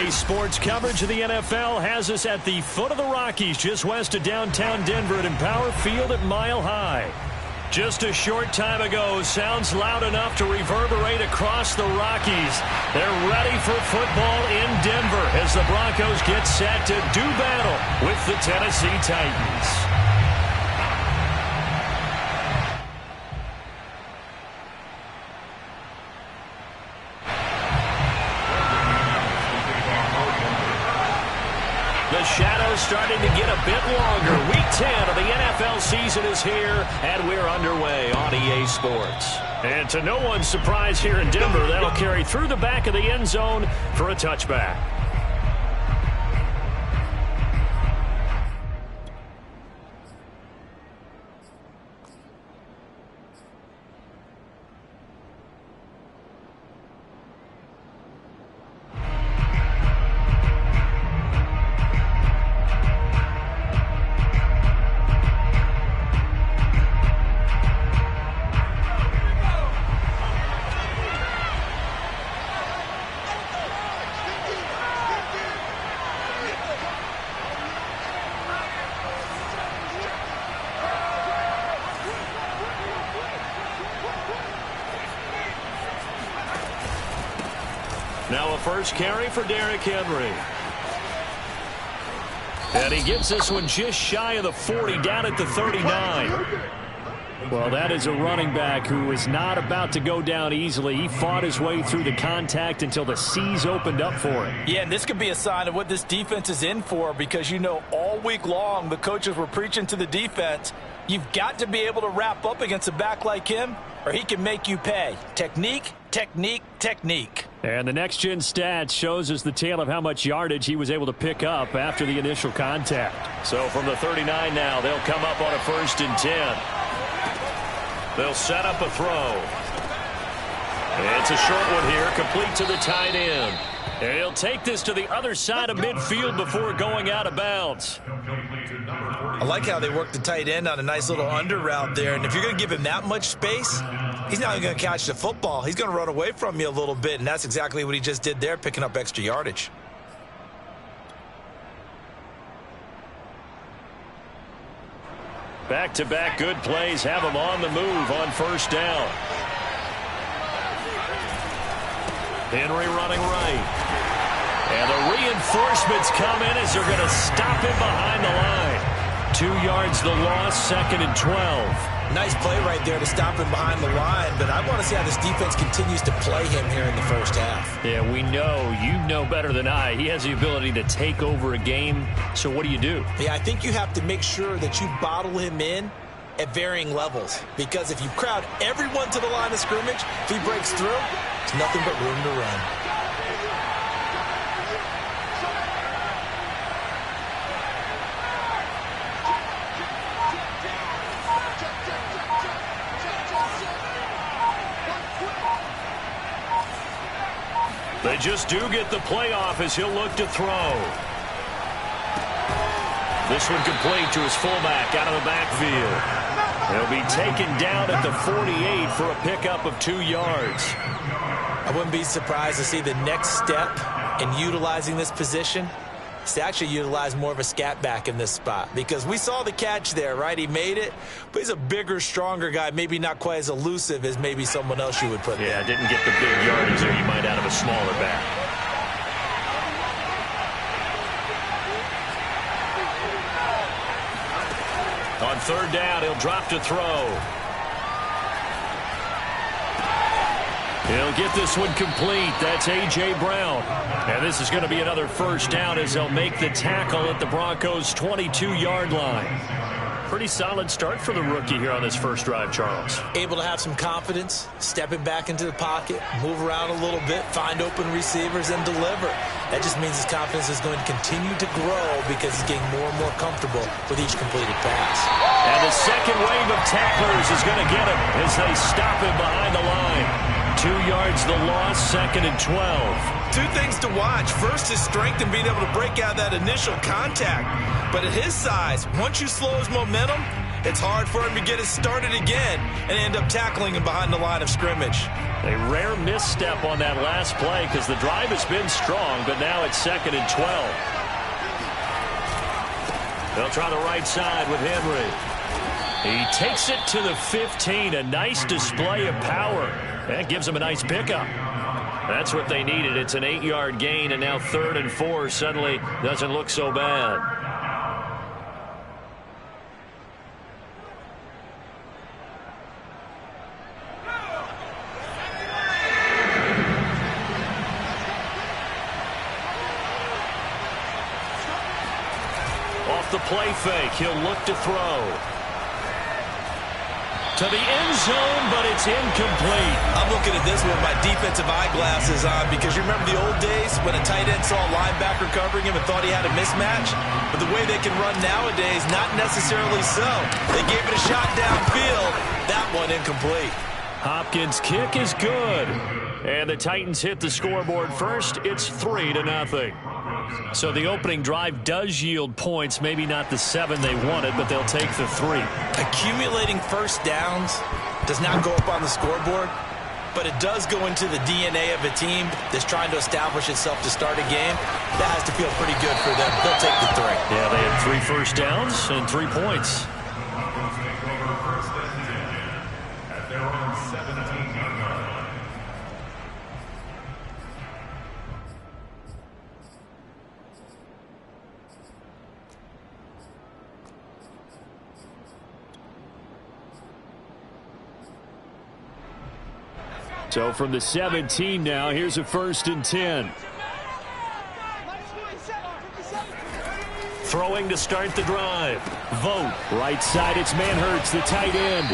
Today's sports coverage of the NFL has us at the foot of the Rockies, just west of downtown Denver at Empower Field at Mile High. Just a short time ago, sounds loud enough to reverberate across the Rockies. They're ready for football in Denver as the Broncos get set to do battle with the Tennessee Titans. The shadow's starting to get a bit longer. Week 10 of the NFL season is here, and we're underway on EA Sports. And to no one's surprise here in Denver, that'll carry through the back of the end zone for a touchback. Now a first carry for Derrick Henry. And he gets this one just shy of the 40, down at the 39. Well, that is a running back who is not about to go down easily. He fought his way through the contact until the seas opened up for him. Yeah, and this could be a sign of what this defense is in for, because, you know, all week long the coaches were preaching to the defense, you've got to be able to wrap up against a back like him, or he can make you pay. Technique, technique, technique. And the next-gen stats shows us the tale of how much yardage he was able to pick up after the initial contact. So from the 39 now, they'll come up on a 1st and 10. They'll set up a throw. It's a short one here, complete to the tight end. And he'll take this to the other side of midfield before going out of bounds. I like how they work the tight end on a nice little under route there. And if you're going to give him that much space, he's not going to catch the football. He's going to run away from you a little bit, and that's exactly what he just did there, picking up extra yardage. Back-to-back good plays have him on the move on 1st down. Henry running right. And the reinforcements come in as they're going to stop him behind the line. 2 yards the loss, 2nd and 12. Nice play right there to stop him behind the line, but I want to see how this defense continues to play him here in the first half. Yeah, we know. You know better than I. He has the ability to take over a game, so what do you do? Yeah, I think you have to make sure that you bottle him in at varying levels, because if you crowd everyone to the line of scrimmage, if he breaks through, it's nothing but room to run. They just do get the playoff as he'll look to throw. This one complete to his fullback out of the backfield. He'll be taken down at the 48 for a pickup of 2 yards. I wouldn't be surprised to see the next step in utilizing this position is to actually utilize more of a scat back in this spot, because we saw the catch there, right? He made it, but he's a bigger, stronger guy, maybe not quite as elusive as maybe someone else you would put there. Yeah, didn't get the big yardage there you might out of a smaller back. On 3rd down, he'll drop to throw. He'll get this one complete. That's A.J. Brown. And this is going to be another 1st down as they'll make the tackle at the Broncos' 22-yard line. Pretty solid start for the rookie here on this first drive, Charles. Able to have some confidence, stepping back into the pocket, move around a little bit, find open receivers, and deliver. That just means his confidence is going to continue to grow because he's getting more and more comfortable with each completed pass. And the second wave of tacklers is going to get him as they stop him behind the line. 2 yards the loss, 2nd and 12. 2 things to watch. First, his strength in being able to break out that initial contact. But at his size, once you slow his momentum, it's hard for him to get it started again and end up tackling him behind the line of scrimmage. A rare misstep on that last play because the drive has been strong, but now it's 2nd and 12. They'll try the right side with Henry. He takes it to the 15. A nice display of power. That gives him a nice pickup. That's what they needed. It's an 8-yard gain, and now 3rd and 4 suddenly doesn't look so bad. Off the play fake, he'll look to throw. To the end zone, but it's incomplete. I'm looking at this with my defensive eyeglasses on because you remember the old days when a tight end saw a linebacker covering him and thought he had a mismatch? But the way they can run nowadays, not necessarily so. They gave it a shot downfield. That one incomplete. Hopkins' kick is good. And the Titans hit the scoreboard first. It's 3-0. So the opening drive does yield points, maybe not the 7 they wanted, but they'll take the 3. Accumulating first downs does not go up on the scoreboard, but it does go into the DNA of a team that's trying to establish itself to start a game. That has to feel pretty good for them. They'll take the 3. Yeah, they had 3 first downs and 3 points. So from the 17 now, here's a 1st and 10. Throwing to start the drive. Vogt. Right side, it's Manhertz, the tight end.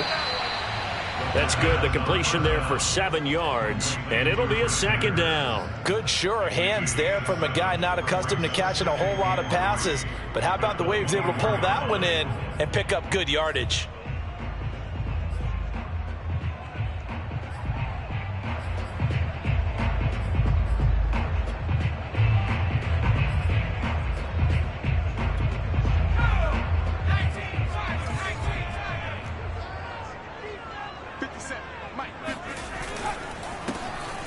That's good. The completion there for 7 yards, and it'll be a 2nd down. Good, sure hands there from a guy not accustomed to catching a whole lot of passes. But how about the way he was able to pull that one in and pick up good yardage?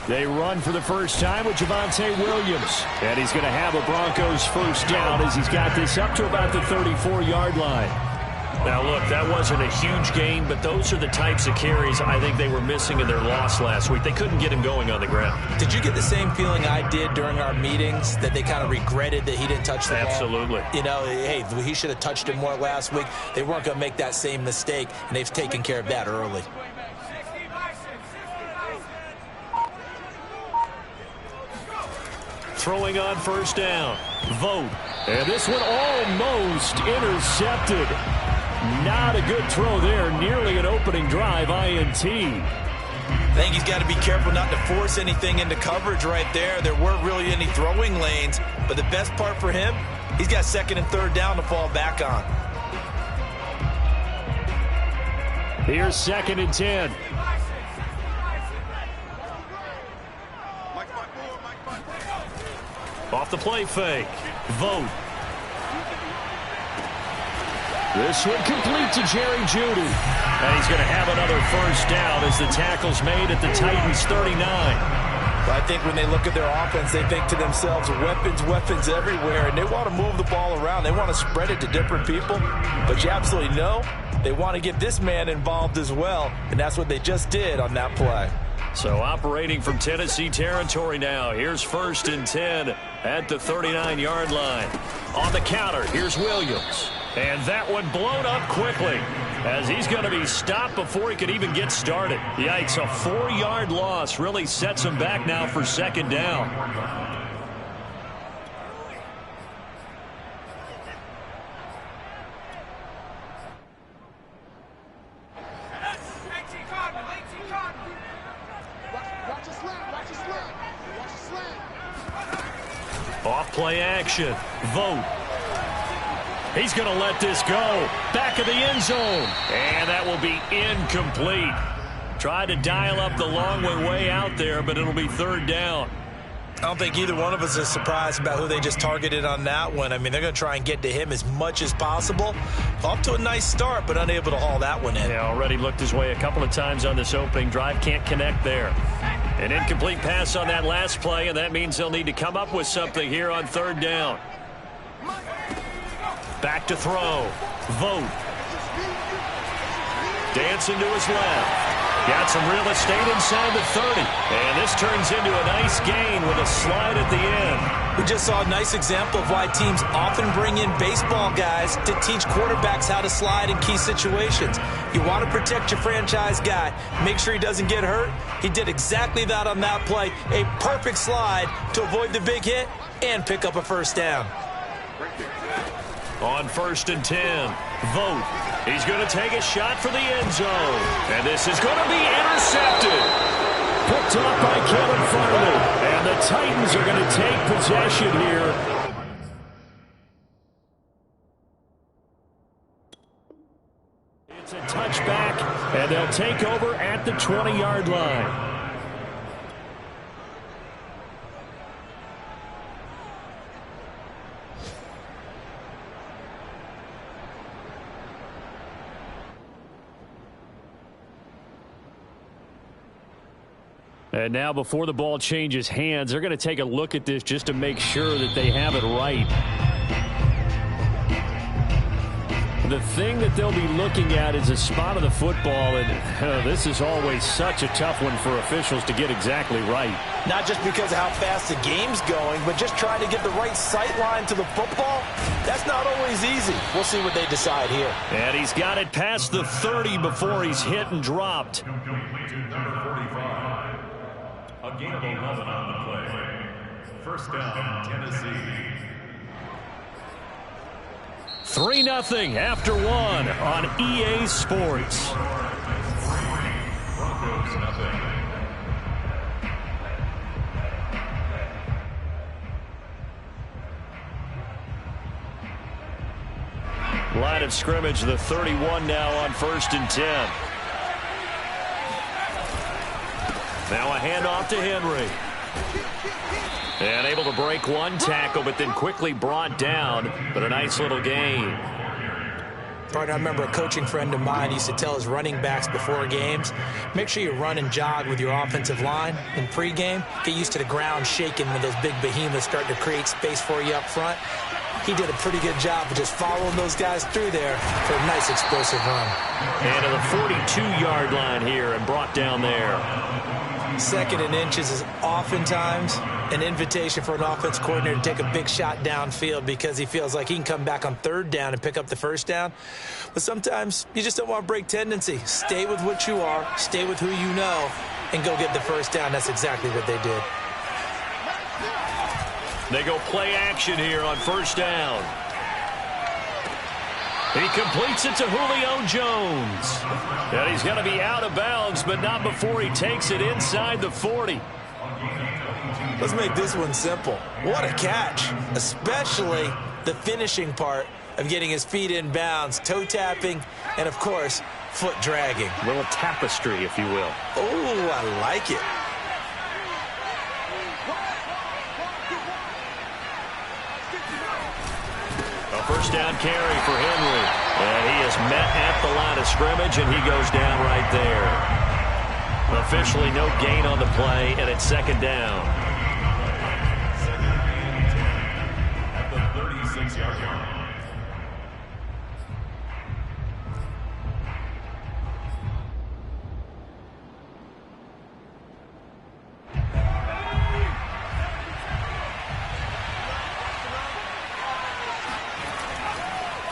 They run for the first time with Javonte Williams. And he's going to have a Broncos 1st down as he's got this up to about the 34-yard line. Now, look, that wasn't a huge gain, but those are the types of carries I think they were missing in their loss last week. They couldn't get him going on the ground. Did you get the same feeling I did during our meetings, that they kind of regretted that he didn't touch the ball? Absolutely. You know, hey, he should have touched it more last week. They weren't going to make that same mistake, and they've taken care of that early. Throwing on 1st down. Vogt. And this one almost intercepted. Not a good throw there. Nearly an opening drive INT. I think he's got to be careful not to force anything into coverage right there. There weren't really any throwing lanes. But the best part for him, he's got 2nd and 3rd down to fall back on. Here's 2nd and 10. Off the play fake. Vogt. This one complete to Jerry Jeudy. And he's going to have another 1st down as the tackle's made at the Titans 39. But I think when they look at their offense, they think to themselves, weapons everywhere, and they want to move the ball around. They want to spread it to different people. But you absolutely know they want to get this man involved as well, and that's what they just did on that play. So operating from Tennessee territory now. Here's 1st and 10 at the 39-yard line. On the counter, here's Williams. And that one blown up quickly as he's going to be stopped before he could even get started. Yikes, a 4-yard loss really sets him back now for 2nd down. Off play action. Vogt. He's going to let this go. Back of the end zone. And that will be incomplete. Tried to dial up the long way out there, but it'll be 3rd down. I don't think either one of us is surprised about who they just targeted on that one. I mean, they're going to try and get to him as much as possible. Off to a nice start, but unable to haul that one in. Yeah, already looked his way a couple of times on this opening drive. Can't connect there. An incomplete pass on that last play, and that means they'll need to come up with something here on third down. Back to throw. Vogt. Dancing to his left. Got some real estate inside the 30. And this turns into a nice gain with a slide at the end. We just saw a nice example of why teams often bring in baseball guys to teach quarterbacks how to slide in key situations. You want to protect your franchise guy. Make sure he doesn't get hurt. He did exactly that on that play. A perfect slide to avoid the big hit and pick up a first down. On 1st and 10, Vogt. He's going to take a shot for the end zone. And this is going to be intercepted. Picked up by Caleb Farley. And the Titans are going to take possession here. It's a touchback, and they'll take over at the 20-yard line. And now before the ball changes hands, they're going to take a look at this just to make sure that they have it right. The thing that they'll be looking at is a spot of the football, and this is always such a tough one for officials to get exactly right. Not just because of how fast the game's going, but just trying to get the right sight line to the football. That's not always easy. We'll see what they decide here. And he's got it past the 30 before he's hit and dropped. A gain of 11 on the play. First down, Tennessee. 3-0 after one on EA Sports. Broncos nothing. Line of scrimmage, the 31 now on 1st and 10. Now a handoff to Henry. And able to break one tackle, but then quickly brought down. But a nice little gain. Partner, I remember a coaching friend of mine used to tell his running backs before games, make sure you run and jog with your offensive line in pregame. Get used to the ground shaking when those big behemoths start to create space for you up front. He did a pretty good job of just following those guys through there for a nice explosive run. And to the 42-yard line here and brought down there. 2nd and inches is oftentimes an invitation for an offense coordinator to take a big shot downfield because he feels like he can come back on 3rd down and pick up the 1st down. But sometimes you just don't want to break tendency. Stay with what you are, stay with who you know, and go get the 1st down. That's exactly what they did. They go play action here on 1st down. He completes it to Julio Jones. And he's going to be out of bounds, but not before he takes it inside the 40. Let's make this one simple. What a catch, especially the finishing part of getting his feet in bounds, toe tapping, and, of course, foot dragging. A little tapestry, if you will. Oh, I like it. A 1st down carry for Henry. And he is met at the line of scrimmage, and he goes down right there. Officially no gain on the play, and it's 2nd down. At the 36-yard line.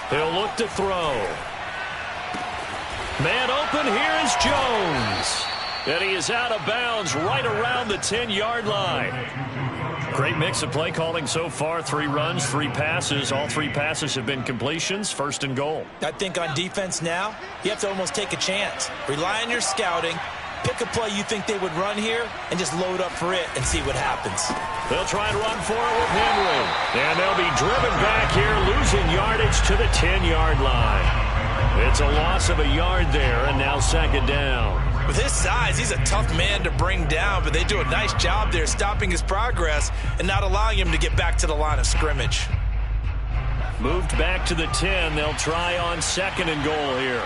He'll look to throw. Man open, here is Jones. And he is out of bounds right around the 10-yard line. Great mix of play calling so far. 3 runs, 3 passes. All 3 passes have been completions. 1st and goal. I think on defense now, you have to almost take a chance. Rely on your scouting. Pick a play you think they would run here and just load up for it and see what happens. They'll try and run for it with Henry. And they'll be driven back here, losing yardage to the 10-yard line. It's a loss of a yard there, and now 2nd down. With his size, he's a tough man to bring down, but they do a nice job there stopping his progress and not allowing him to get back to the line of scrimmage. Moved back to the 10. They'll try on 2nd and goal here.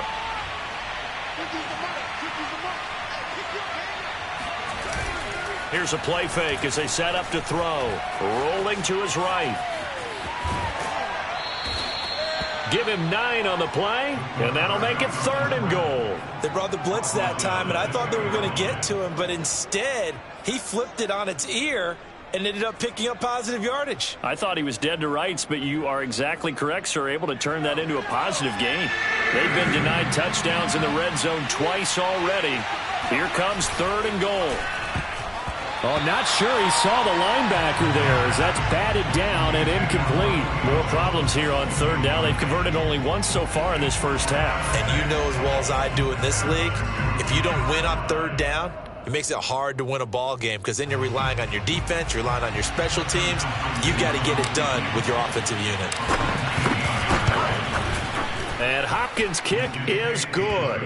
Here's a play fake as they set up to throw. Rolling to his right. Give him 9 on the play, and that'll make it 3rd and goal. They brought the blitz that time, and I thought they were going to get to him, but instead, he flipped it on its ear and ended up picking up positive yardage. I thought he was dead to rights, but you are exactly correct, sir, able to turn that into a positive gain. They've been denied touchdowns in the red zone twice already. Here comes 3rd and goal. Oh, not sure he saw the linebacker there as that's batted down and incomplete. More problems here on 3rd down. They've converted only once so far in this first half. And you know as well as I do in this league, if you don't win on 3rd down, it makes it hard to win a ball game because then you're relying on your defense, you're relying on your special teams. You've got to get it done with your offensive unit. And Hopkins' kick is good.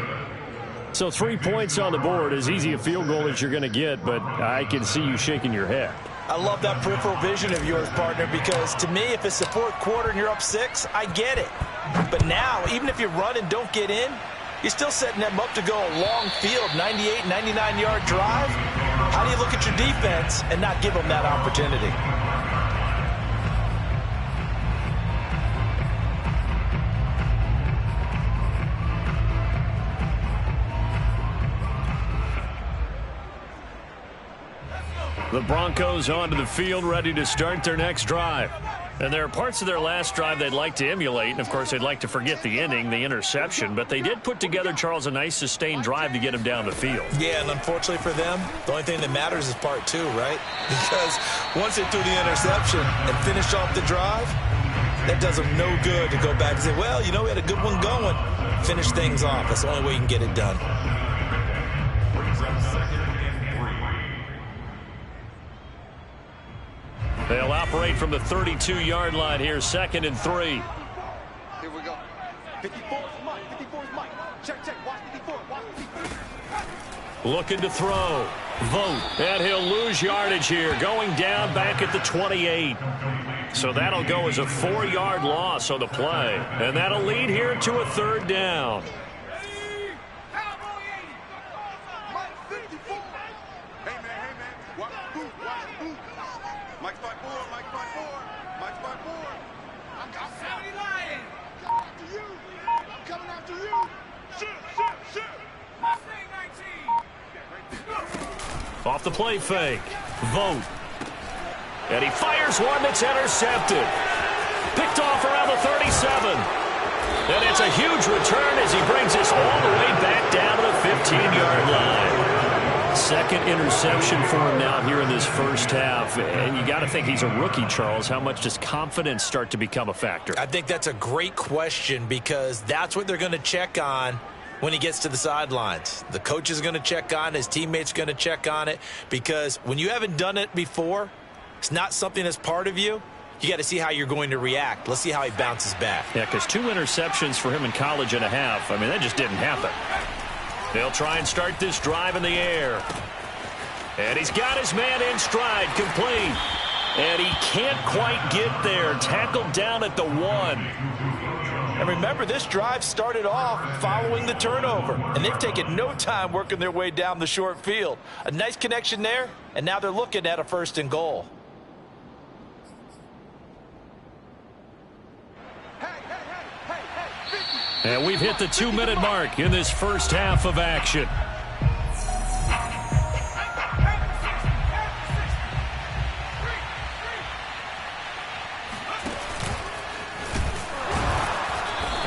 So 3 points on the board, as easy a field goal as you're going to get, but I can see you shaking your head. I love that peripheral vision of yours, partner, because to me, if it's the 4th quarter and you're up 6, I get it. But now, even if you run and don't get in, you're still setting them up to go a long field, 98, 99-yard drive. How do you look at your defense and not give them that opportunity? The Broncos onto the field, ready to start their next drive. And there are parts of their last drive they'd like to emulate, and of course they'd like to forget the ending, the interception, but they did put together, Charles, a nice sustained drive to get him down the field. Yeah, and unfortunately for them, the only thing that matters is part 2, right? Because once they threw the interception and finished off the drive, that does them no good to go back and say, well, you know, we had a good one going. Finish things off. That's the only way you can get it done. They'll operate from the 32-yard line here, 2nd and 3. Here we go. 54 is Mike. 54 is Mike. Check. Watch 54. Watch 54. Looking to throw. Vote. And he'll lose yardage here, going down back at the 28. So that'll go as a 4-yard loss on the play. And that'll lead here to a 3rd down. Off the play fake. Vote. And he fires one that's intercepted. Picked off around the 37. And it's a huge return as he brings this all the way back down to the 15-yard line. 2nd interception for him now here in this first half. And you got to think he's a rookie, Charles. How much does confidence start to become a factor? I think that's a great question because that's what they're going to check on when he gets to the sidelines. The coach is going to check on it. His teammates going to check on it because when you haven't done it before, it's not something that's part of you. You got to see how you're going to react. Let's see how he bounces back. Yeah, because 2 interceptions for him in college and a half. I mean, that just didn't happen. They'll try and start this drive in the air. And he's got his man in stride, complete. And he can't quite get there. Tackled down at the 1. And remember, this drive started off following the turnover, and they've taken no time working their way down the short field. A nice connection there, and now they're looking at a 1st and goal. And we've hit the 2-minute mark in this first half of action.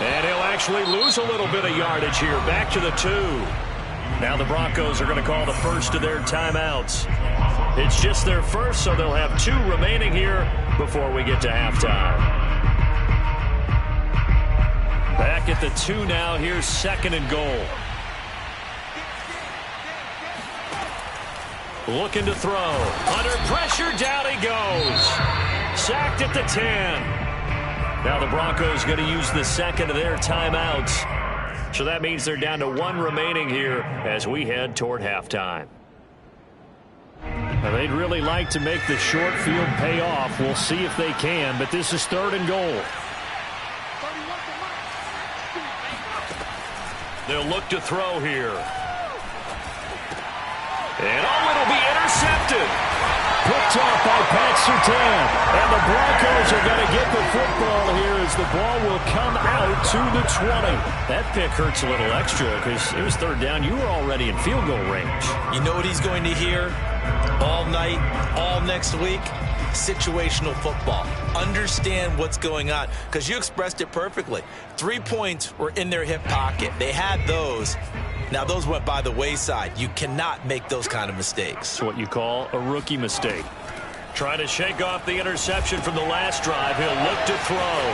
And he'll actually lose a little bit of yardage here, back to the 2. Now the Broncos are going to call the first of their timeouts. It's just their first, so they'll have 2 remaining here before we get to halftime. Back at the 2 now, here's 2nd and goal. Looking to throw. Under pressure, down he goes. Sacked at the 10. Now the Broncos going to use the 2nd of their timeouts So that means they're down to 1 remaining here as we head toward halftime. Now, they'd really like to make the short field pay off. We'll see if they can, but this is 3rd and goal. They'll look to throw here. And it'll be intercepted. Picked off by Pat Surtain. And the Broncos are going to get the football here as the ball will come out to the 20. That pick hurts a little extra because it was 3rd down. You were already in field goal range. You know what he's going to hear all night, all next week? Situational football. Understand what's going on, because you expressed it perfectly. 3 points were in their hip pocket. They had those. Now, those went by the wayside. You cannot make those kind of mistakes. It's what you call a rookie mistake. Trying to shake off the interception from the last drive. He'll look to throw.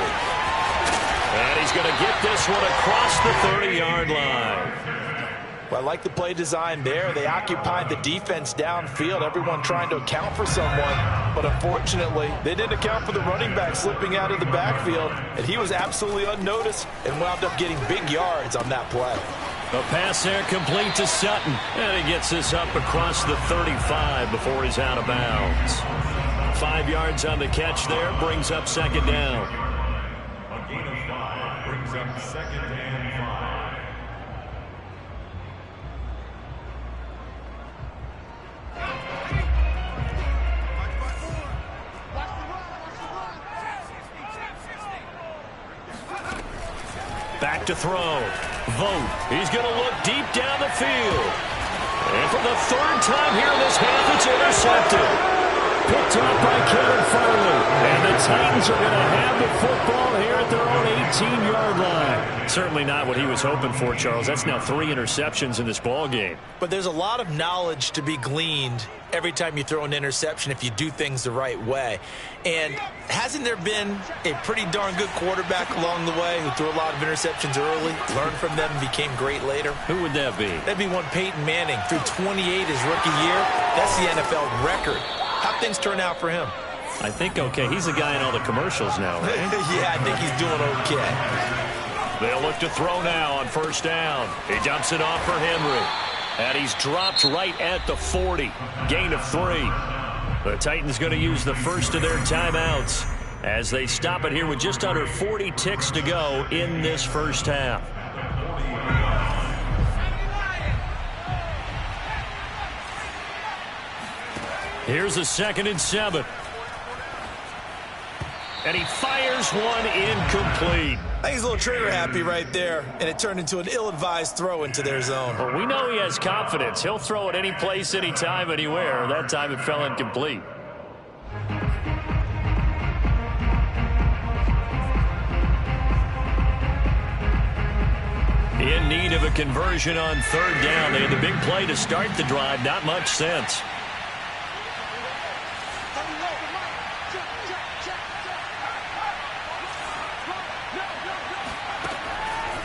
And he's going to get this one across the 30-yard line. Well, I like the play design there. They occupied the defense downfield, everyone trying to account for someone. But unfortunately, they didn't account for the running back slipping out of the backfield. And he was absolutely unnoticed and wound up getting big yards on that play. A pass there complete to Sutton. And he gets this up across the 35 before he's out of bounds. 5 yards on the catch there, brings up 2nd down. A gain of 5 brings up 2nd and 5. Back to throw. Vogt. He's going to look deep down the field. And for the 3rd time here in this half, it's intercepted. Picked up by Kevin Farley. And the Titans are going to have the football here at their own 18-yard line. Certainly not what he was hoping for, Charles. That's now 3 interceptions in this ball game. But there's a lot of knowledge to be gleaned every time you throw an interception if you do things the right way. And hasn't there been a pretty darn good quarterback along the way who threw a lot of interceptions early, learned from them, and became great later? Who would that be? That'd be one Peyton Manning. Threw 28 his rookie year. That's the NFL record. How'd things turn out for him? I think okay. He's the guy in all the commercials now, right? Yeah, I think he's doing okay. They'll look to throw now on 1st down. He dumps it off for Henry. And he's dropped right at the 40. Gain of 3. The Titans going to use the first of their timeouts as they stop it here with just under 40 ticks to go in this first half. Here's a 2nd and 7. And he fires one incomplete. I think he's a little trigger happy right there, and it turned into an ill-advised throw into their zone. Well, we know he has confidence. He'll throw it any place, anytime, anywhere. That time it fell incomplete. In need of a conversion on 3rd down. They had the big play to start the drive. Not much sense.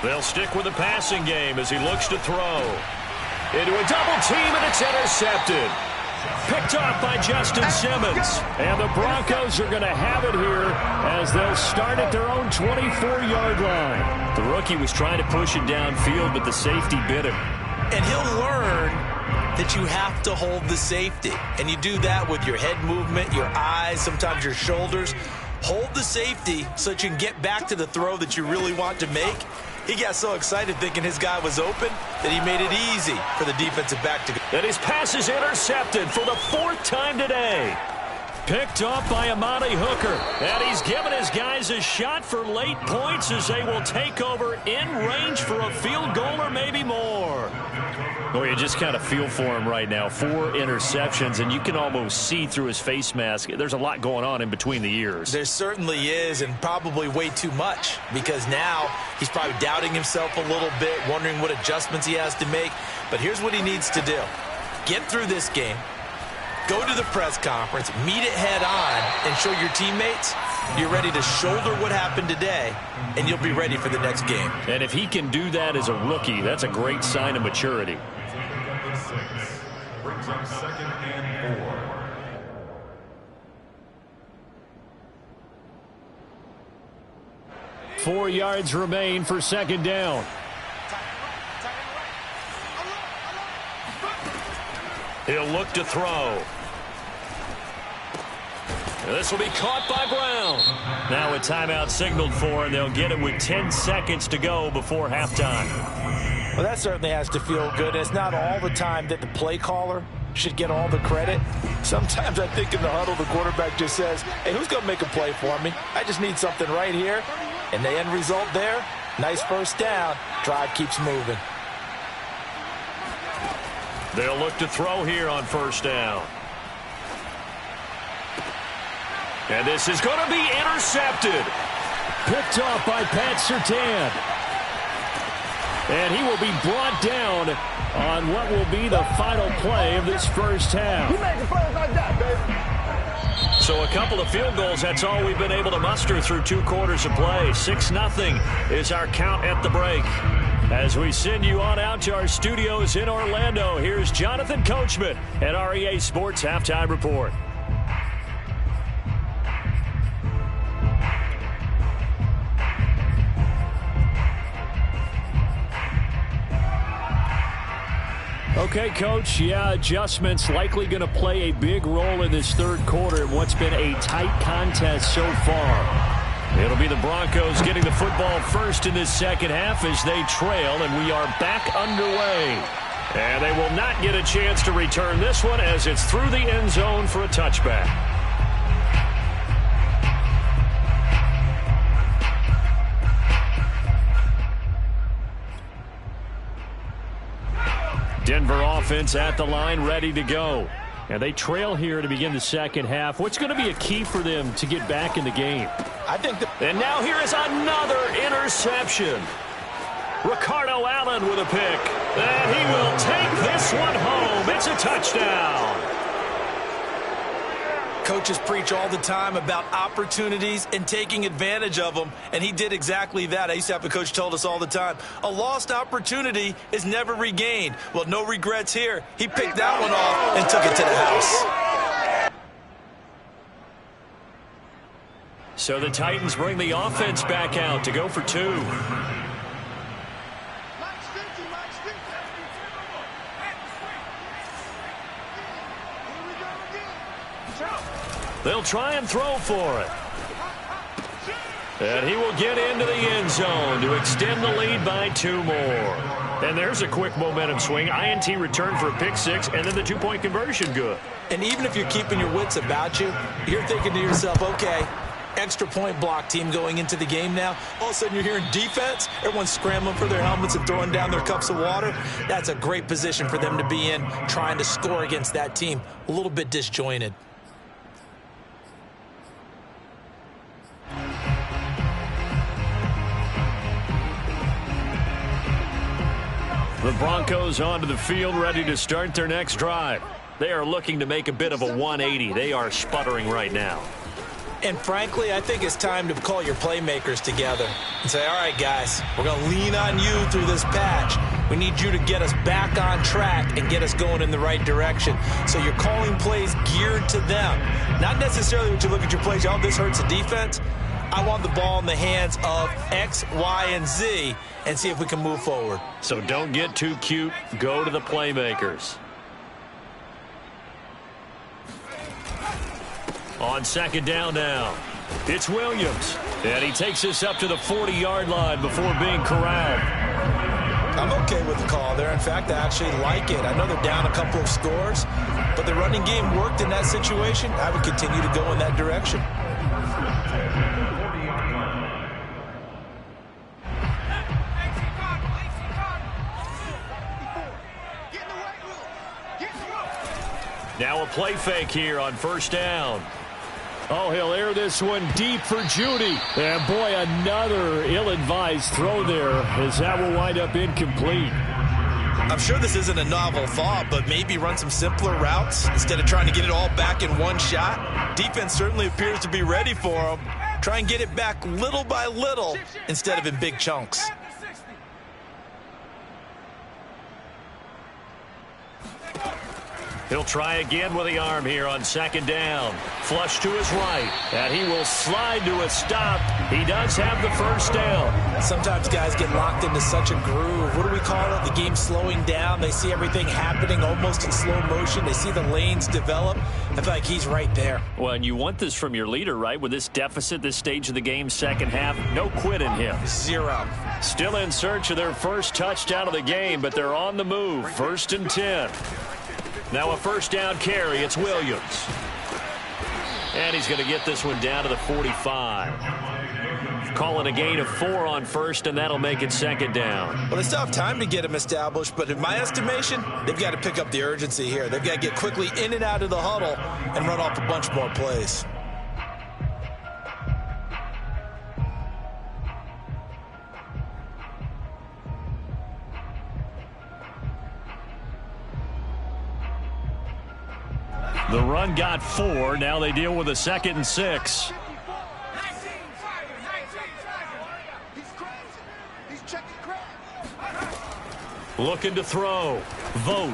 They'll stick with the passing game as he looks to throw. Into a double team, and it's intercepted. Picked off by Justin Simmons. And the Broncos are going to have it here as they'll start at their own 24-yard line. The rookie was trying to push it downfield, but the safety bit him. And he'll learn that you have to hold the safety. And you do that with your head movement, your eyes, sometimes your shoulders. Hold the safety so that you can get back to the throw that you really want to make. He got so excited thinking his guy was open that he made it easy for the defensive back to go. And his pass is intercepted for the 4th time today. Picked off by Amani Hooker. And he's given his guys a shot for late points as they will take over in range for a field goal or maybe more. Well, you just kind of feel for him right now. 4 interceptions, and you can almost see through his face mask. There's a lot going on in between the ears. There certainly is, and probably way too much, because now he's probably doubting himself a little bit, wondering what adjustments he has to make. But here's what he needs to do. Get through this game. Go to the press conference, meet it head on, and show your teammates you're ready to shoulder what happened today, and you'll be ready for the next game. And if he can do that as a rookie, that's a great sign of maturity. Brings up 2nd and 4. 4 yards remain for 2nd down. He'll look to throw. This will be caught by Brown. Now a timeout signaled for, and they'll get it with 10 seconds to go before halftime. Well, that certainly has to feel good. It's not all the time that the play caller should get all the credit. Sometimes I think in the huddle, the quarterback just says, hey, who's going to make a play for me? I just need something right here. And the end result there, nice first down. Drive keeps moving. They'll look to throw here on first down. And this is going to be intercepted. Picked off by Pat Surtain. And he will be brought down on what will be the final play of this first half. You making plays like that, baby. So a couple of field goals, that's all we've been able to muster through 2 quarters of play. 6-0 is our count at the break. As we send you on out to our studios in Orlando, here's Jonathan Coachman at REA Sports Halftime Report. Okay, Coach, yeah, adjustments likely going to play a big role in this third quarter in what's been a tight contest so far. It'll be the Broncos getting the football first in this second half as they trail, and we are back underway. And they will not get a chance to return this one as it's through the end zone for a touchback. Denver offense at the line, ready to go. And they trail here to begin the second half. What's going to be a key for them to get back in the game? And now here is another interception. Ricardo Allen with a pick. And he will take this one home. It's a touchdown. Coaches preach all the time about opportunities and taking advantage of them, and he did exactly that. I used to have a coach told us all the time, a lost opportunity is never regained. Well, no regrets here. He picked that one off and took it to the house. So the Titans bring the offense back out to go for 2. They'll try and throw for it. And he will get into the end zone to extend the lead by 2 more. And there's a quick momentum swing. INT return for a pick 6, and then the 2-point conversion good. And even if you're keeping your wits about you, you're thinking to yourself, okay, extra point block team going into the game now. All of a sudden you're hearing defense. Everyone's scrambling for their helmets and throwing down their cups of water. That's a great position for them to be in, trying to score against that team. A little bit disjointed. The Broncos onto the field, ready to start their next drive. They are looking to make a bit of a 180. They are sputtering right now. And frankly, I think it's time to call your playmakers together and say, all right, guys, we're going to lean on you through this patch. We need you to get us back on track and get us going in the right direction. So you're calling plays geared to them. Not necessarily when you look at your plays, oh, this hurts the defense. I want the ball in the hands of X, Y, and Z and see if we can move forward. So don't get too cute. Go to the playmakers. On second down now, it's Williams. And he takes this up to the 40-yard line before being corralled. I'm okay with the call there. In fact, I actually like it. I know they're down a couple of scores, but the running game worked in that situation. I would continue to go in that direction. Now a play fake here on first down. Oh, he'll air this one deep for Judy. And boy, another ill-advised throw there as that will wind up incomplete. I'm sure this isn't a novel thought, but maybe run some simpler routes instead of trying to get it all back in one shot. Defense certainly appears to be ready for him. Try and get it back little by little instead of in big chunks. He'll try again with the arm here on second down. Flush to his right. And he will slide to a stop. He does have the first down. Sometimes guys get locked into such a groove. What do we call it? The game's slowing down. They see everything happening almost in slow motion. They see the lanes develop. I feel like he's right there. Well, and you want this from your leader, right? With this deficit, this stage of the game, second half, no quit in him. 0. Still in search of their first touchdown of the game, but they're on the move. 1st and 10. Now a first down carry. It's Williams. And he's going to get this one down to the 45. Calling a gain of 4 on first, and that'll make it second down. Well, they still have time to get him established, but in my estimation, they've got to pick up the urgency here. They've got to get quickly in and out of the huddle and run off a bunch more plays. The run got 4. Now they deal with a 2nd and 6. Looking to throw. Vote.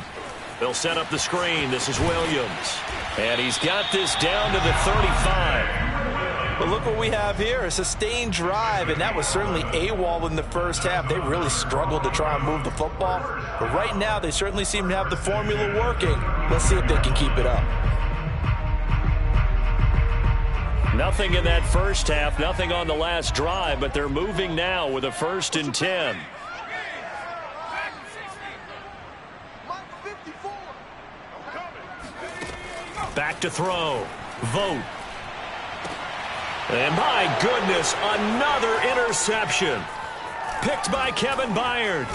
They'll set up the screen. This is Williams. And he's got this down to the 35. But look what we have here, a sustained drive, and that was certainly AWOL in the first half. They really struggled to try and move the football. But right now, they certainly seem to have the formula working. Let's see if they can keep it up. Nothing in that first half, nothing on the last drive, but they're moving now with a 1st and 10. Back to throw. Vote. And my goodness, another interception. Picked by Kevin Byard.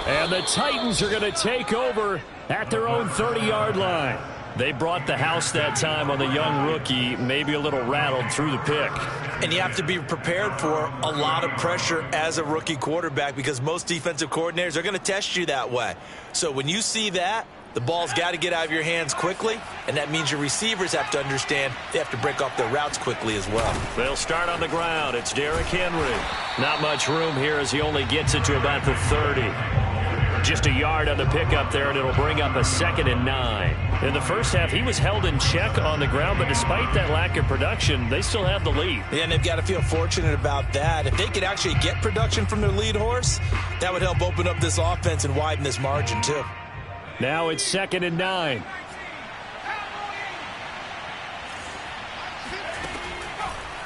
And the Titans are going to take over at their own 30-yard line. They brought the house that time on the young rookie, maybe a little rattled through the pick. And you have to be prepared for a lot of pressure as a rookie quarterback because most defensive coordinators are going to test you that way. So when you see that, the ball's got to get out of your hands quickly, and that means your receivers have to understand they have to break off their routes quickly as well. They'll start on the ground. It's Derrick Henry. Not much room here as he only gets it to about the 30. Just a yard on the pickup there, and it'll bring up a 2nd and 9. In the first half, he was held in check on the ground, but despite that lack of production, they still have the lead. Yeah, and they've got to feel fortunate about that. If they could actually get production from their lead horse, that would help open up this offense and widen this margin, too. Now it's 2nd and 9.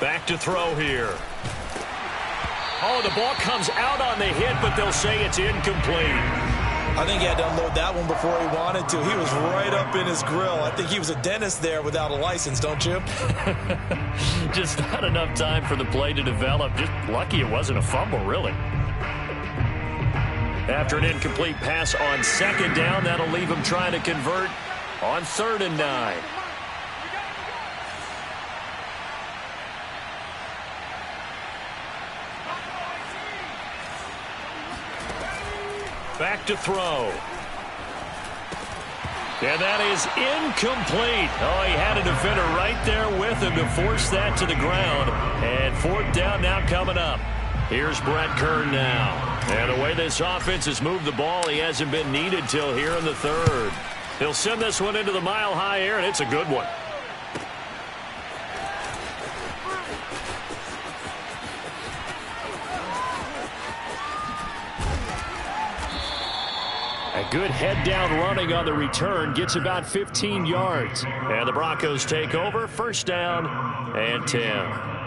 Back to throw here. Oh, the ball comes out on the hit, but they'll say it's incomplete. I think he had to unload that one before he wanted to. He was right up in his grill. I think he was a dentist there without a license, don't you? Just not enough time for the play to develop. Just lucky it wasn't a fumble, really. After an incomplete pass on 2nd down, that'll leave him trying to convert on 3rd and 9. Back to throw. And that is incomplete. Oh, he had a defender right there with him to force that to the ground. And 4th down now coming up. Here's Brett Kern now. And the way this offense has moved the ball, he hasn't been needed till here in the 3rd. He'll send this one into the mile-high air, and it's a good one. A good head-down running on the return. Gets about 15 yards. And the Broncos take over. 1st down and 10.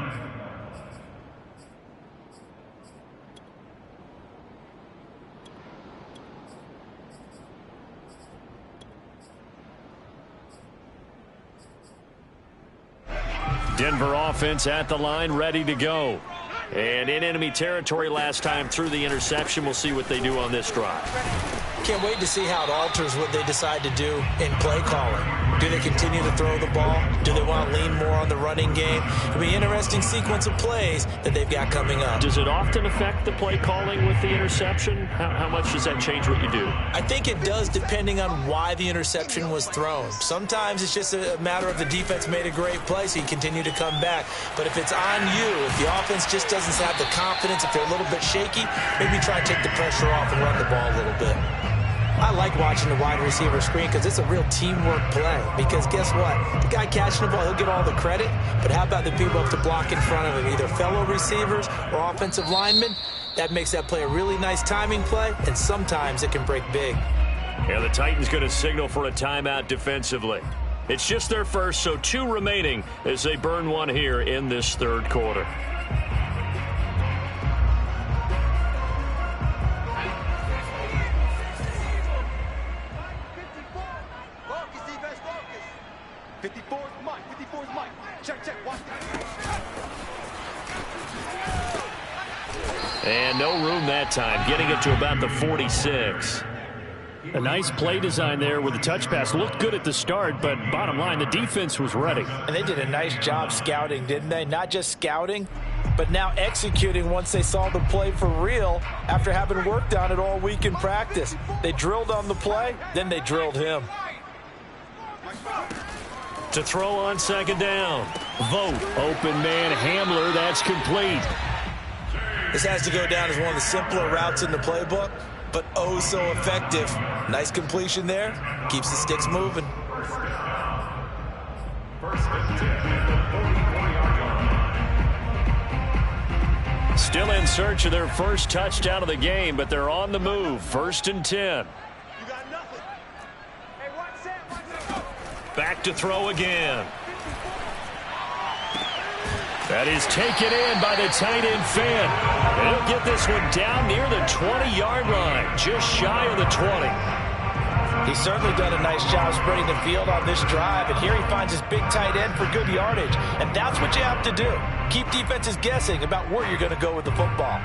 Denver offense at the line, ready to go. And in enemy territory last time through the interception. We'll see what they do on this drive. Can't wait to see how it alters what they decide to do in play calling. Do they continue to throw the ball? Do they want to lean more on the running game? It'll be an interesting sequence of plays that they've got coming up. Does it often affect the play calling with the interception? How much does that change what you do? I think it does depending on why the interception was thrown. Sometimes it's just a matter of the defense made a great play, so you continue to come back. But if it's on you, if the offense just doesn't have the confidence, if they're a little bit shaky, maybe try and take the pressure off and run the ball a little bit. I like watching the wide receiver screen because it's a real teamwork play. Because guess what? The guy catching the ball, he'll get all the credit. But how about the people up to block in front of him, either fellow receivers or offensive linemen? That makes that play a really nice timing play, and sometimes it can break big. Yeah, the Titans going to signal for a timeout defensively. It's just their first, so 2 remaining as they burn one here in this third quarter. Focus, defense, focus. 54 is Mike. 54 is Mike. Check, check. Watch it. And no room that time, getting it to about the 46. A nice play design there with the touch pass. Looked good at the start, but bottom line, the defense was ready. And they did a nice job scouting, didn't they? Not just scouting, but now executing once they saw the play for real after having worked on it all week in practice. They drilled on the play, then they drilled him. To throw on second down. Vogt, open man, Hamler, that's complete. This has to go down as one of the simpler routes in the playbook, but oh so effective. Nice completion there. Keeps the sticks moving. First and 10 at the 44-yard line. Still in search of their first touchdown of the game, but they're on the move. First and 10. You got nothing. Hey, watch that. Back to throw again. That is taken in by the tight end Fant. And he'll get this one down near the 20-yard line, just shy of the 20. He's certainly done a nice job spreading the field on this drive, and here he finds his big tight end for good yardage. And that's what you have to do. Keep defenses guessing about where you're going to go with the football.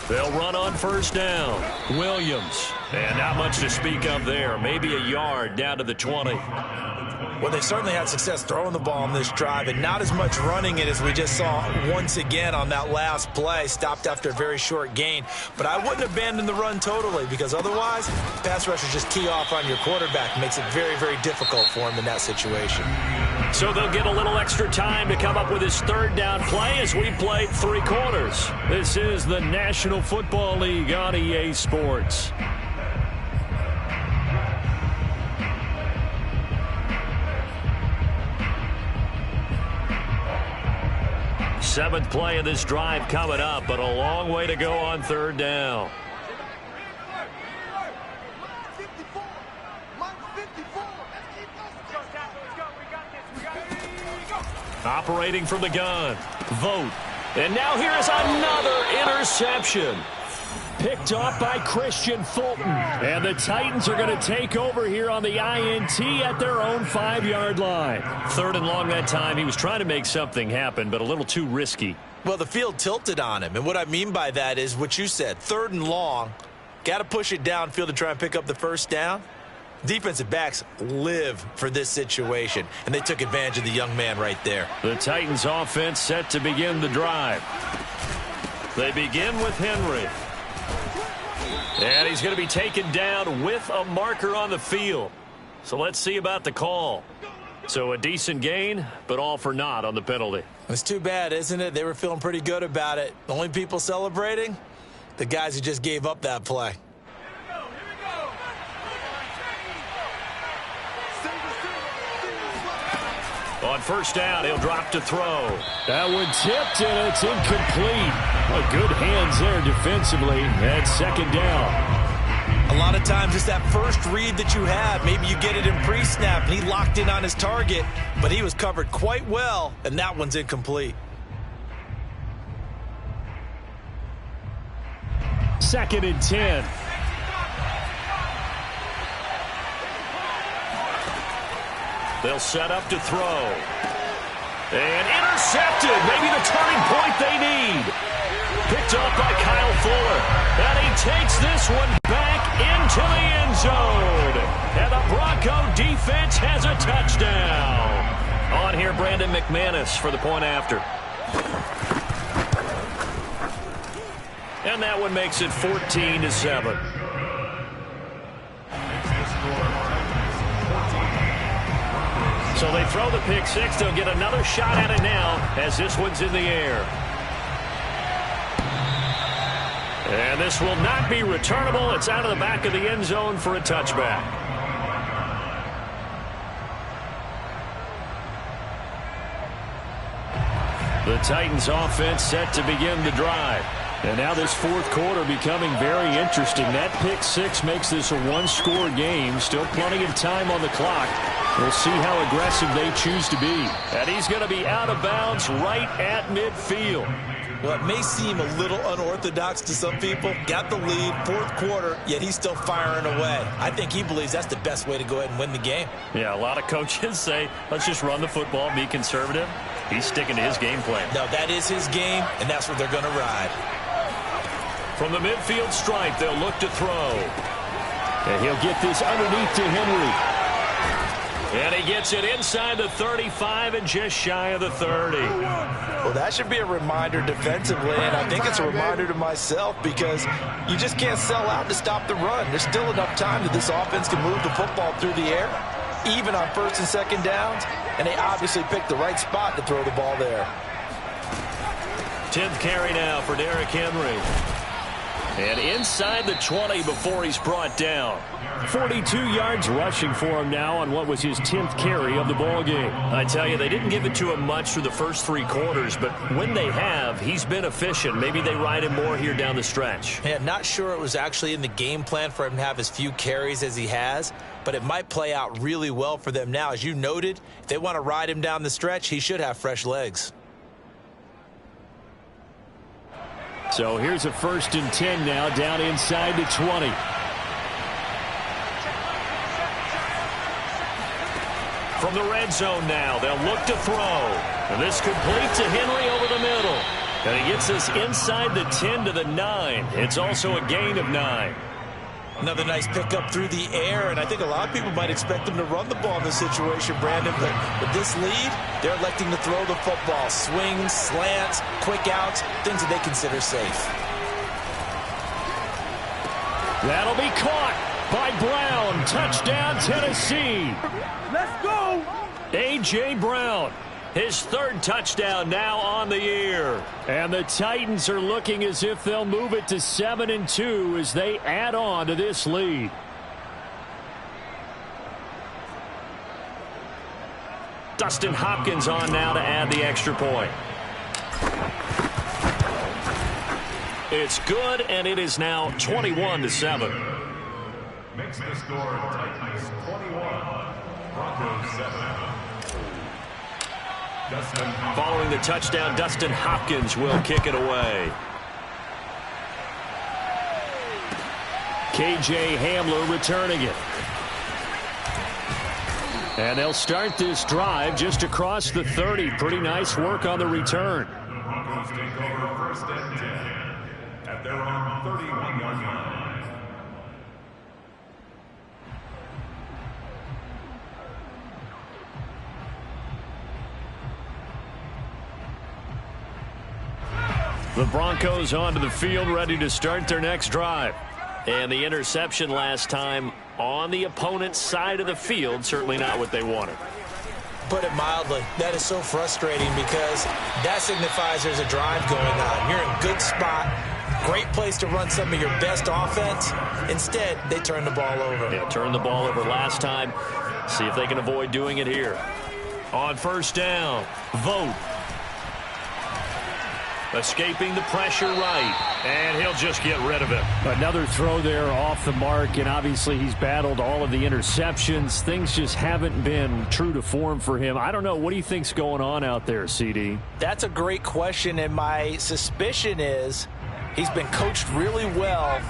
They'll run on first down. Williams. And not much to speak of there. Maybe a yard down to the 20. Well, they certainly had success throwing the ball on this drive, and not as much running it as we just saw once again on that last play. Stopped after a very short gain. But I wouldn't abandon the run totally, because otherwise, pass rushers just key off on your quarterback. Makes it very, very difficult for him in that situation. So they'll get a little extra time to come up with his third down play as we played 3 quarters. This is the National Football League on EA Sports. Seventh play of this drive coming up, but a long way to go on third down. Operating from the gun. Vogt. And now here is another interception. Picked off by Christian Fulton. And the Titans are going to take over here on the INT at their own 5-yard line. Third and long that time. He was trying to make something happen, but a little too risky. Well, the field tilted on him. And what I mean by that is what you said. Third and long. Got to push it downfield to try and pick up the first down. Defensive backs live for this situation, and they took advantage of the young man right there. The Titans offense set to begin the drive. They begin with Henry. And he's going to be taken down with a marker on the field. So let's see about the call. So a decent gain, but all for naught on the penalty. It's too bad, isn't it? They were feeling pretty good about it. The only people celebrating? The guys who just gave up that play. On first down, he'll drop to throw. That one tipped, and it's incomplete. Well, good hands there defensively at second down. A lot of times it's that first read that you have. Maybe you get it in pre-snap, and he locked in on his target, but he was covered quite well, and that one's incomplete. Second and 10. They'll set up to throw. And intercepted. Maybe the turning point they need. Picked up by Kyle Fuller. And he takes this one back into the end zone. And the Bronco defense has a touchdown. On here, Brandon McManus for the point after. And that one makes it 14-7. So they throw the pick six. They'll get another shot at it now as this one's in the air. And this will not be returnable. It's out of the back of the end zone for a touchback. The Titans offense set to begin the drive. And now this fourth quarter becoming very interesting. That pick six makes this a one-score game. Still plenty of time on the clock. We'll see how aggressive they choose to be. And he's going to be out of bounds right at midfield. Well, it may seem a little unorthodox to some people. Got the lead, fourth quarter, yet he's still firing away. I think he believes that's the best way to go ahead and win the game. Yeah, a lot of coaches say, let's just run the football, be conservative. He's sticking to his game plan. No, that is his game, and that's what they're going to ride. From the midfield stripe, they'll look to throw. And he'll get this underneath to Henry. And he gets it inside the 35 and just shy of the 30. Well, that should be a reminder defensively, and I think it's a reminder to myself because you just can't sell out to stop the run. There's still enough time that this offense can move the football through the air, even on first and second downs, and they obviously picked the right spot to throw the ball there. 10th carry now for Derrick Henry. And inside the 20 before he's brought down. 42 yards rushing for him now on what was his 10th carry of the ball game. I tell you, they didn't give it to him much through the first three quarters, but when they have, he's been efficient. Maybe they ride him more here down the stretch. Yeah, not sure it was actually in the game plan for him to have as few carries as he has, but it might play out really well for them now. As you noted, if they want to ride him down the stretch, he should have fresh legs. So here's a 1st and 10 now, down inside the 20. From the red zone now, they'll look to throw. And this complete to Henry over the middle. And he gets this inside the 10 to the 9. It's also a gain of 9. Another nice pickup through the air, and I think a lot of people might expect them to run the ball in this situation, Brandon, but with this lead, they're electing to throw the football. Swings, slants, quick outs, things that they consider safe. That'll be caught by Brown. Touchdown, Tennessee. Let's go. A.J. Brown. His 3rd touchdown now on the year. And the Titans are looking as if they'll move it to 7-2 as they add on to this lead. Dustin Hopkins on now to add the extra point. It's good, and it is now 21-7. Makes the score Titans 21, Broncos 7. Following the touchdown, Dustin Hopkins will kick it away. K.J. Hamler returning it. And they'll start this drive just across the 30. Pretty nice work on the return. The Broncos take over 1st and 10 at their own 31-yard line. The Broncos onto the field, ready to start their next drive. And the interception last time on the opponent's side of the field, certainly not what they wanted. Put it mildly, that is so frustrating because that signifies there's a drive going on. You're in a good spot, great place to run some of your best offense. Instead, they turn the ball over. Yeah, turned the ball over last time. See if they can avoid doing it here. On 1st down, Vogt. Escaping the pressure right, and he'll just get rid of it. Another throw there off the mark, and obviously he's battled all of the interceptions. Things just haven't been true to form for him. I don't know. What do you think's going on out there, CD? That's a great question, and my suspicion is he's been coached really well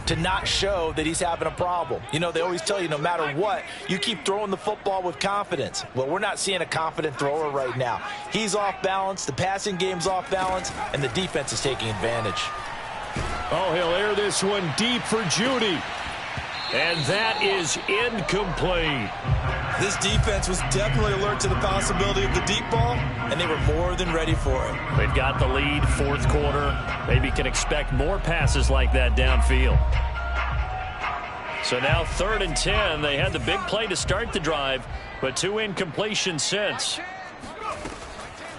to not show that he's having a problem. You know, they always tell you no matter what, you keep throwing the football with confidence. Well, we're not seeing a confident thrower right now. He's off balance, the passing game's off balance, and the defense is taking advantage. Oh, he'll air this one deep for Judy. And that is incomplete. This defense was definitely alert to the possibility of the deep ball, and they were more than ready for it. They've got the lead, 4th quarter. Maybe can expect more passes like that downfield. So now 3rd and 10. They had the big play to start the drive, but 2 incompletions since.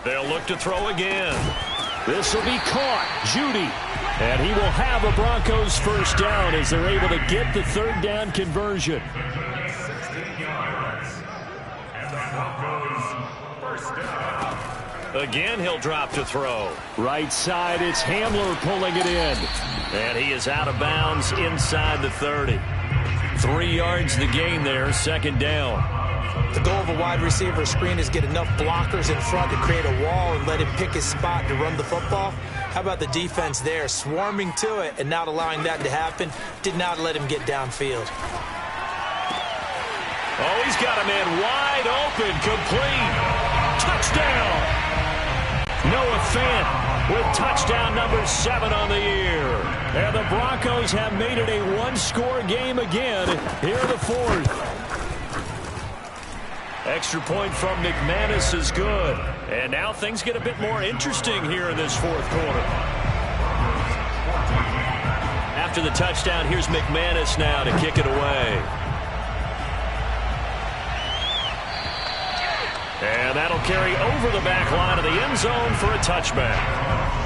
They'll look to throw again. This will be caught. Judy. And he will have a Broncos first down as they're able to get the 3rd down conversion. 16 yards. And the Broncos first down. Again, he'll drop to throw. Right side, it's Hamler pulling it in. And he is out of bounds inside the 30. 3 yards the gain there, 2nd down. The goal of a wide receiver screen is get enough blockers in front to create a wall and let him pick his spot to run the football. How about the defense there, swarming to it and not allowing that to happen? Did not let him get downfield. Oh, he's got a man wide open, complete. Touchdown! Noah Fant with touchdown number 7 on the year. And the Broncos have made it a one-score game again here in the 4th. Extra point from McManus is good. And now things get a bit more interesting here in this 4th quarter. After the touchdown, here's McManus now to kick it away. And that'll carry over the back line of the end zone for a touchback.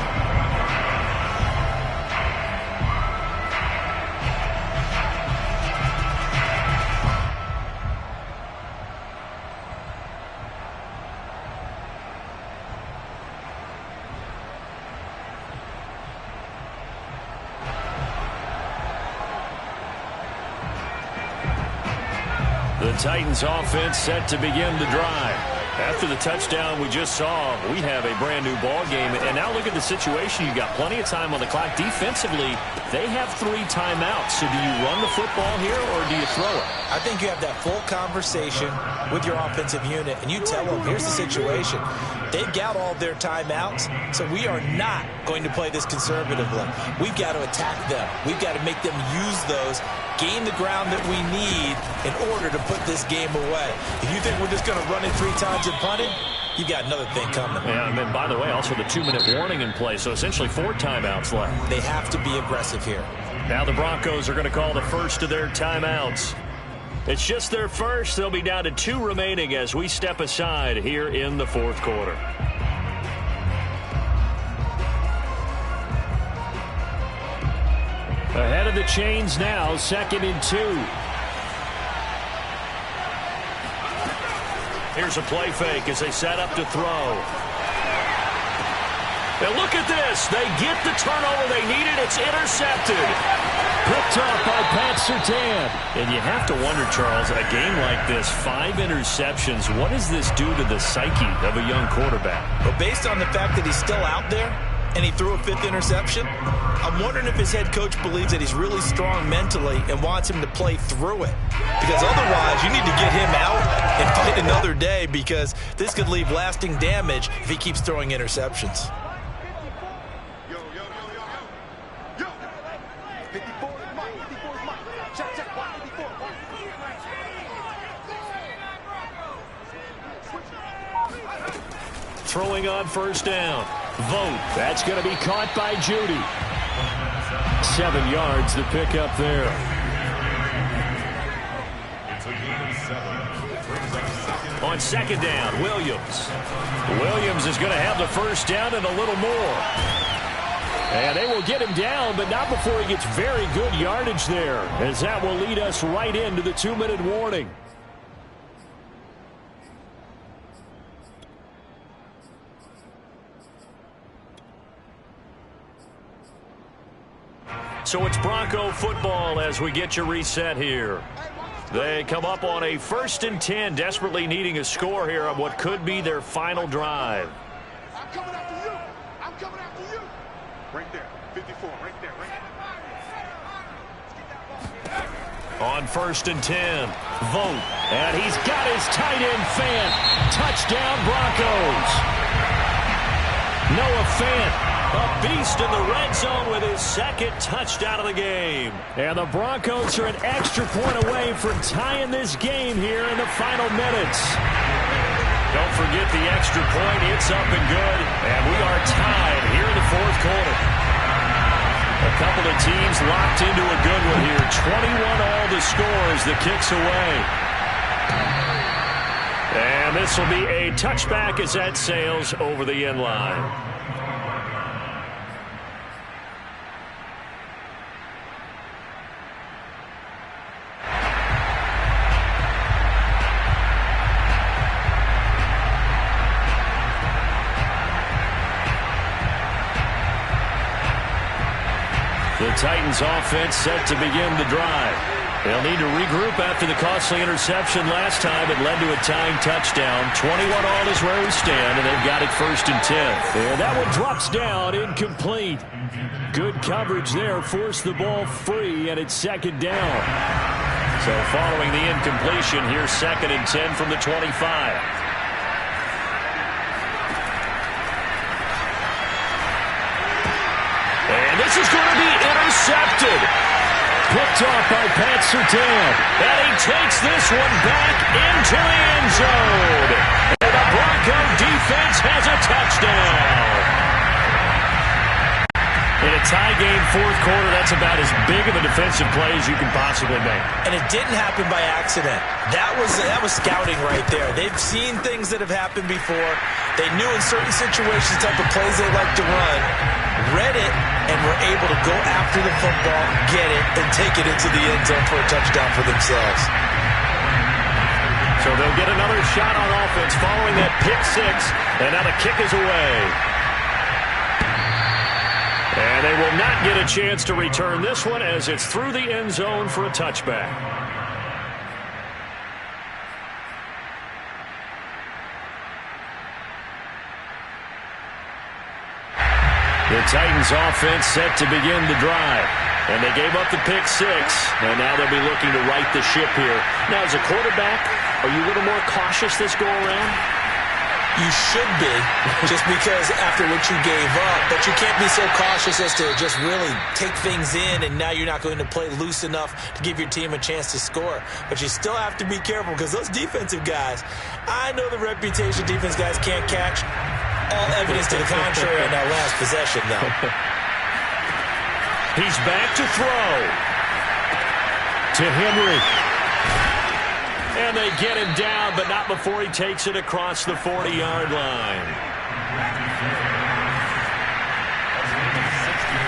The Titans offense set to begin the drive. After the touchdown we just saw, we have a brand new ball game. And now look at the situation. You've got plenty of time on the clock. Defensively, they have 3 timeouts. So do you run the football here or do you throw it? I think you have that full conversation with your offensive unit, and you tell them, here's the situation. They've got all their timeouts, so we are not going to play this conservatively. We've got to attack them. We've got to make them use those, gain the ground that we need in order to put this game away. If you think we're just going to run it 3 times and punt it, you got another thing coming. Yeah, and then, by the way, also the 2-minute warning in play, so essentially 4 timeouts left. They have to be aggressive here. Now the Broncos are going to call the first of their timeouts. It's just their first. They'll be down to 2 remaining as we step aside here in the 4th quarter. Ahead of the chains now, 2nd and 2. Here's a play fake as they set up to throw. And look at this. They get the turnover they needed. It's intercepted. Picked up by Pat Surtain. And you have to wonder, Charles, a game like this, 5 interceptions, what does this do to the psyche of a young quarterback? But based on the fact that he's still out there and he threw a 5th interception, I'm wondering if his head coach believes that he's really strong mentally and wants him to play through it. Because otherwise, you need to get him out and fight another day, because this could leave lasting damage if he keeps throwing interceptions. 54 is Mike. 54 is Mike. Check, check. Watch 54. Watch 54. Throwing on first down. Vogt. That's going to be caught by Judy. 7 yards to pick up there. It's a gain of 7. Brings up 2nd. On 2nd down, Williams. Williams is going to have the first down and a little more. And they will get him down, but not before he gets very good yardage there, as that will lead us right into the 2-minute warning. So it's Bronco football as we get you reset here. They come up on a 1st and 10, desperately needing a score here on what could be their final drive. I'm coming after you. I'm coming after you. Right there. 54. Right there. Right there. On 1st and 10, Vogt. And he's got his tight end, Fant. Touchdown, Broncos. Noah Fant, a beast in the red zone with his 2nd touchdown of the game. And the Broncos are an extra point away from tying this game here in the final minutes. Don't forget the extra point. It's up and good. And we are tied here in the 4th quarter. A couple of teams locked into a good one here. 21 all the scores. The kick's away. And this will be a touchback as that sails over the end line. The Titans offense set to begin the drive. They'll need to regroup after the costly interception last time. It led to a tying touchdown. 21 all is where we stand, and they've got it 1st and 10. And that one drops down, incomplete. Good coverage there, forced the ball free, and it's 2nd down. So following the incompletion, here's 2nd and 10 from the 25. And this is going to be intercepted. Picked off by Pat Surtain. And he takes this one back into the end zone. And the Bronco defense has a touchdown. In a tie game, 4th quarter, that's about as big of a defensive play as you can possibly make. And it didn't happen by accident. That was scouting right there. They've seen things that have happened before. They knew in certain situations the type of plays they like to run, read it, and were able to go after the football, get it, and take it into the end zone for a touchdown for themselves. So they'll get another shot on offense following that pick 6, and now the kick is away. And they will not get a chance to return this one as it's through the end zone for a touchback. The Titans offense set to begin the drive. And they gave up the pick 6, and now they'll be looking to right the ship here. Now, as a quarterback, are you a little more cautious this go-around? You should be, just because after what you gave up. But you can't be so cautious as to just really take things in, and now you're not going to play loose enough to give your team a chance to score. But you still have to be careful because those defensive guys, I know the reputation defense guys can't catch. All evidence to the contrary on that last possession, though. He's back to throw. To Henry. And they get him down, but not before he takes it across the 40-yard line.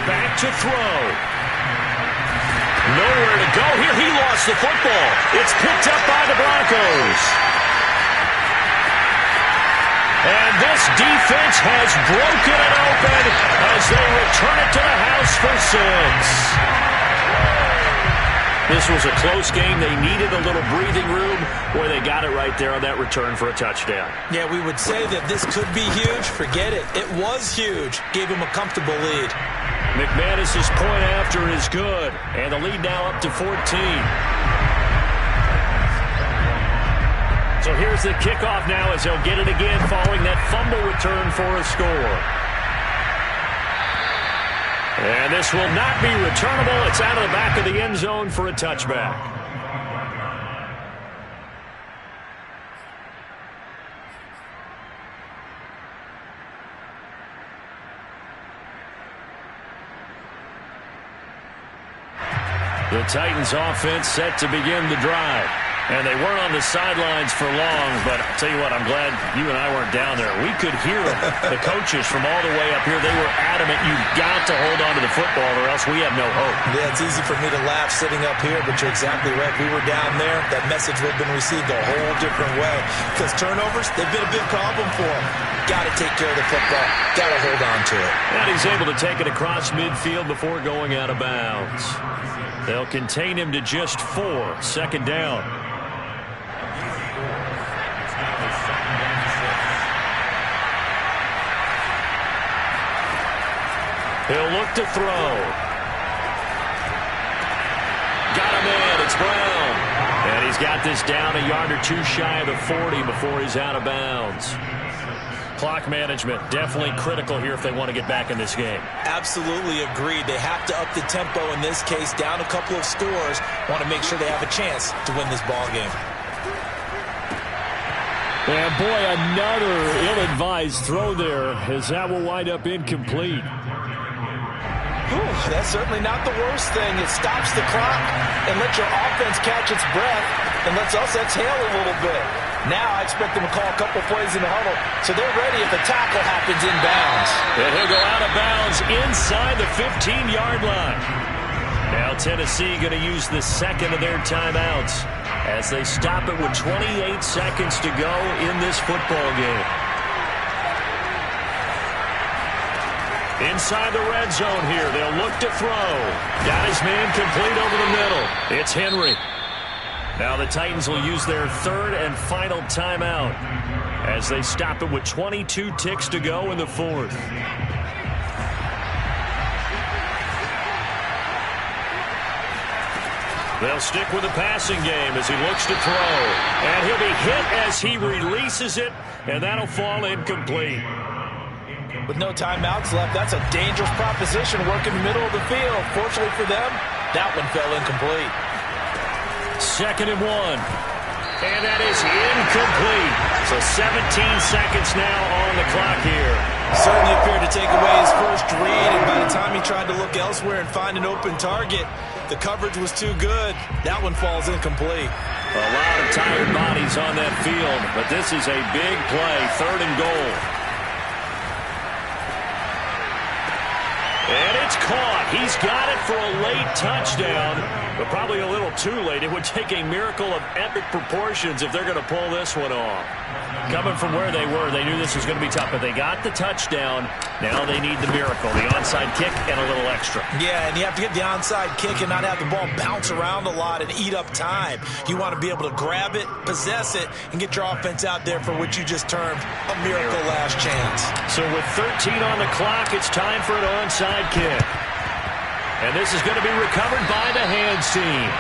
Back to throw. Nowhere to go here. He lost the football. It's picked up by the Broncos. And this defense has broken it open as they return it to the house for 6. This was a close game. They needed a little breathing room where they got it right there on that return for a touchdown. Yeah, we would say that this could be huge. Forget it. It was huge. Gave him a comfortable lead. McManus's point after is good. And the lead now up to 14. So here's the kickoff now as they'll get it again following that fumble return for a score. And this will not be returnable. It's out of the back of the end zone for a touchback. The Titans offense set to begin the drive. And they weren't on the sidelines for long, but I'll tell you what, I'm glad you and I weren't down there. We could hear the coaches from all the way up here. They were adamant, you've got to hold on to the football or else we have no hope. Yeah, it's easy for me to laugh sitting up here, but you're exactly right. We were down there. That message would have been received a whole different way. Because turnovers, they've been a big problem for them. Got to take care of the football. Got to hold on to it. And he's able to take it across midfield before going out of bounds. They'll contain him to just 4. 2nd down. He'll look to throw. Got him in. It's Brown. And he's got this down a yard or two shy of the 40 before he's out of bounds. Clock management definitely critical here if they want to get back in this game. Absolutely agreed. They have to up the tempo in this case, down a couple of scores. Want to make sure they have a chance to win this ball game. And boy, another ill-advised throw there as that will wind up incomplete. Whew, that's certainly not the worst thing. It stops the clock and lets your offense catch its breath and lets us exhale a little bit. Now I expect them to call a couple plays in the huddle so they're ready if the tackle happens inbounds. And he'll go out of bounds inside the 15-yard line. Now Tennessee going to use the second of their timeouts as they stop it with 28 seconds to go in this football game. Inside the red zone here, they'll look to throw. Got his man complete over the middle. It's Henry. Now the Titans will use their third and final timeout as they stop it with 22 ticks to go in the fourth. They'll stick with the passing game as he looks to throw. And he'll be hit as he releases it, and that'll fall incomplete. With no timeouts left, that's a dangerous proposition working the middle of the field. Fortunately for them, that one fell incomplete. 2nd and 1. And that is incomplete. So 17 seconds now on the clock here. Certainly appeared to take away his first read, and by the time he tried to look elsewhere and find an open target, the coverage was too good. That one falls incomplete. A lot of tired bodies on that field, but this is a big play, 3rd and goal. And it's caught. He's got it for a late touchdown, but probably a little too late. It would take a miracle of epic proportions if they're going to pull this one off. Coming from where they were, they knew this was going to be tough, but they got the touchdown. Now they need the miracle, the onside kick and a little extra. Yeah, and you have to get the onside kick and not have the ball bounce around a lot and eat up time. You want to be able to grab it, possess it, and get your offense out there for what you just termed a miracle last chance. So with 13 on the clock, it's time for an onside kick. And this is going to be recovered by the hands team.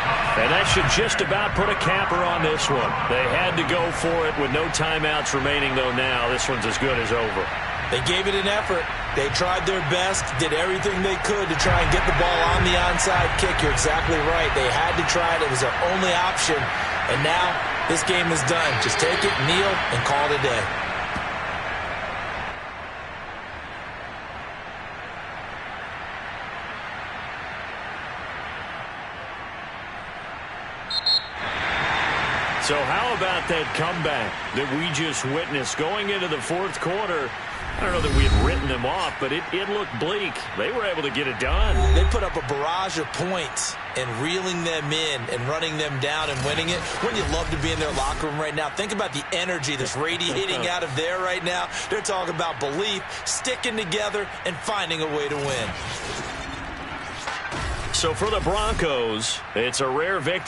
And that should just about put a capper on this one. They had to go for it with no timeouts remaining, though now this one's as good as over. They gave it an effort. They tried their best, did everything they could to try and get the ball on the onside kick. You're exactly right. They had to try it. It was their only option. And now this game is done. Just take it, kneel, and call it a day. So how about that comeback that we just witnessed going into the fourth quarter? I don't know that we had written them off, but it looked bleak. They were able to get it done. They put up a barrage of points and reeling them in and running them down and winning it. Wouldn't you love to be in their locker room right now? Think about the energy that's radiating out of there right now. They're talking about belief, sticking together, and finding a way to win. So for the Broncos, it's a rare victory.